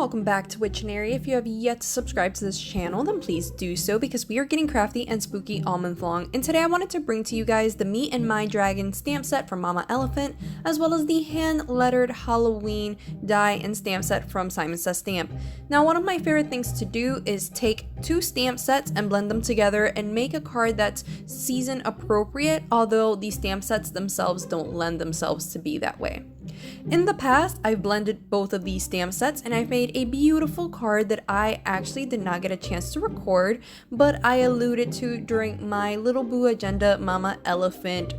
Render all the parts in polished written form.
welcome back to Witchtionery. If you have yet to subscribe to this channel, then please do so because we are getting crafty and spooky all month long. And today I wanted to bring to you guys the Me and My Dragon stamp set from Mama Elephant, as well as the hand-lettered Halloween die and stamp set from Simon Says Stamp. Now, one of my favorite things to do is take two stamp sets and blend them together and make a card that's season appropriate, although the stamp sets themselves don't lend themselves to be that way. In the past, I've blended both of these stamp sets and I've made a beautiful card that I actually did not get a chance to record, but I alluded to during my Little Boo Agenda Mama Elephant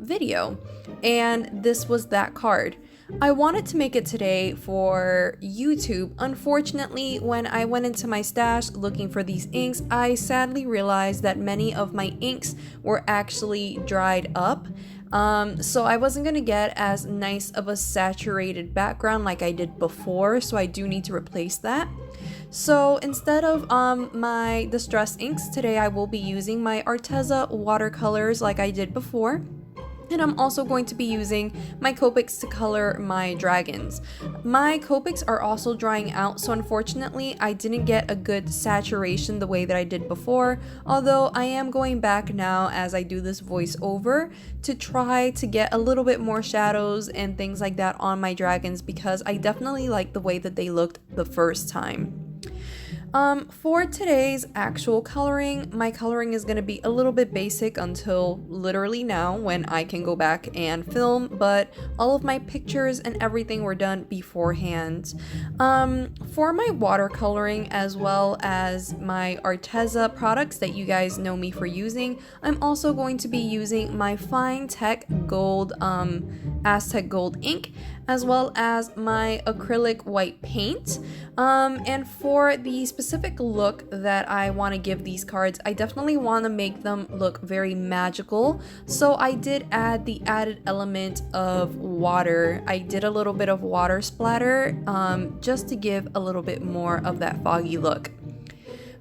video. And this was that card. I wanted to make it today for YouTube. Unfortunately, when I went into my stash looking for these inks, I sadly realized that many of my inks were actually dried up. So I wasn't gonna get as nice of a saturated background like I did before, so I do need to replace that. So instead of my distress inks, today I will be using my Arteza watercolors like I did before. And I'm also going to be using my Copics to color my dragons. My Copics are also drying out, so unfortunately I didn't get a good saturation the way that I did before, although I am going back now as I do this voiceover to try to get a little bit more shadows and things like that on my dragons because I definitely like the way that they looked the first time. For today's actual coloring, my coloring is going to be a little bit basic until literally now when I can go back and film, but all of my pictures and everything were done beforehand. For my watercoloring as well as my Arteza products that you guys know me for using, I'm also going to be using my Finetec Gold, Aztec Gold ink, as well as my acrylic white paint. And for the specific look that I want to give these cards, I definitely want to make them look very magical. So I did add the added element of water. I did a little bit of water splatter just to give a little bit more of that foggy look.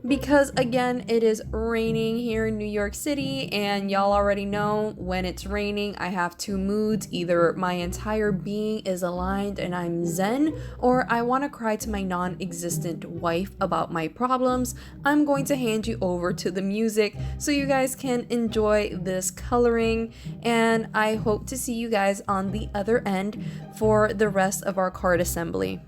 Because again, it is raining here in New York City, and y'all already know when it's raining, I have two moods. Either my entire being is aligned and I'm zen, or I want to cry to my non-existent wife about my problems. I'm going to hand you over to the music so you guys can enjoy this coloring, and I hope to see you guys on the other end for the rest of our card assembly.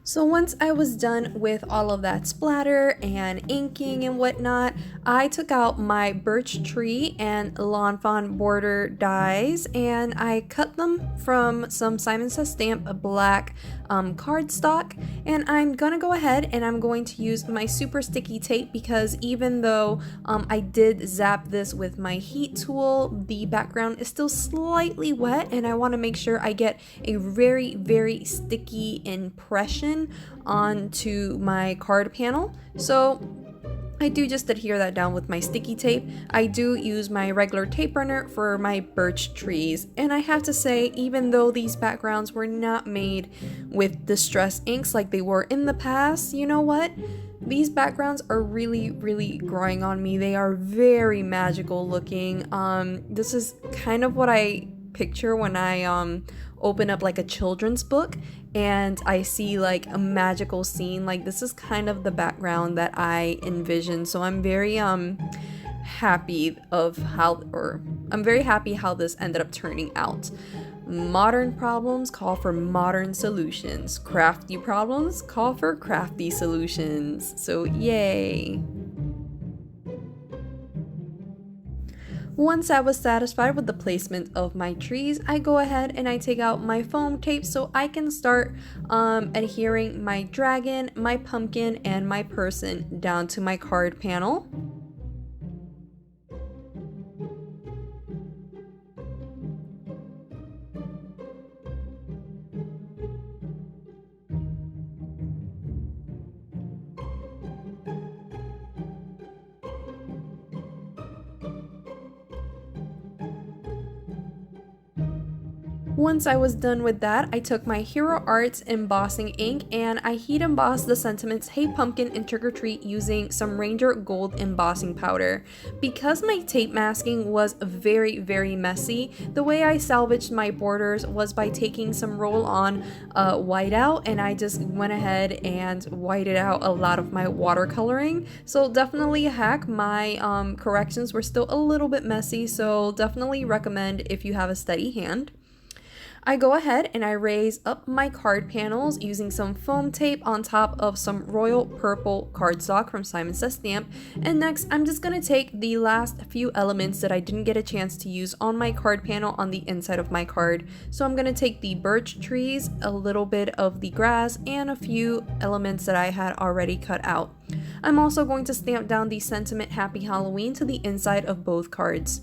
So once I was done with all of that splatter and inking and whatnot, I took out my birch tree and lawn fawn border dies and I cut them from some Simon Says Stamp black cardstock, and I'm gonna go ahead and I'm going to use my super sticky tape because even though I did zap this with my heat tool, the background is still slightly wet and I want to make sure I get a very sticky impression onto my card panel. So I do just adhere that down with my sticky tape. I do use my regular tape runner for my birch trees, and I have to say, even though these backgrounds were not made with distress inks like they were in the past, you know what? These backgrounds are really growing on me. They are very magical looking. This is kind of what I picture when I open up like a children's book and I see like a magical scene. Like, this is kind of the background that I envision. So I'm very happy how this ended up turning out. Modern problems call for modern solutions. Crafty problems call for crafty solutions. So yay. Once I was satisfied with the placement of my trees, I go ahead and I take out my foam tape so I can start adhering my dragon, my pumpkin, and my person down to my card panel. Once I was done with that, I took my Hero Arts embossing ink and I heat embossed the sentiments "Hey Pumpkin" and "Trick or Treat" using some Ranger Gold embossing powder. Because my tape masking was very messy, the way I salvaged my borders was by taking some roll-on whiteout, and I just went ahead and whited out a lot of my watercoloring. So definitely a hack. My corrections were still a little bit messy, so definitely recommend if you have a steady hand. I go ahead and I raise up my card panels using some foam tape on top of some royal purple cardstock from Simon Says Stamp, and next I'm just going to take the last few elements that I didn't get a chance to use on my card panel on the inside of my card. So I'm going to take the birch trees, a little bit of the grass, and a few elements that I had already cut out. I'm also going to stamp down the sentiment "Happy Halloween" to the inside of both cards.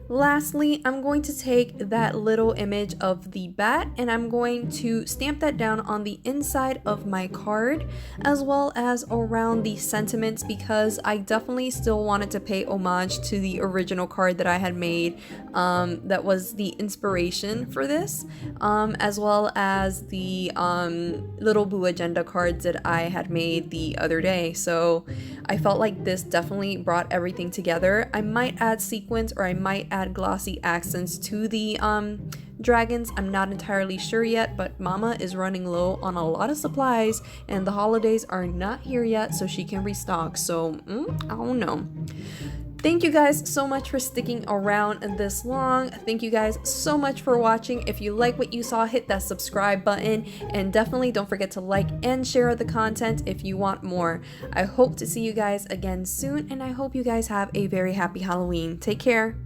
Lastly, I'm going to take that little image of the bat and I'm going to stamp that down on the inside of my card as well as around the sentiments, because I definitely still wanted to pay homage to the original card that I had made that was the inspiration for this, as well as the little blue agenda cards that I had made the other day. So I felt like this definitely brought everything together. I might add sequins or I might add glossy accents to the dragons. I'm not entirely sure yet, but Mama is running low on a lot of supplies and the holidays are not here yet, so she can restock. So I don't know. Thank you guys so much for sticking around this long. Thank you guys so much for watching. If you like what you saw, hit that subscribe button and definitely don't forget to like and share the content if you want more. I hope to see you guys again soon and I hope you guys have a very happy Halloween. Take care.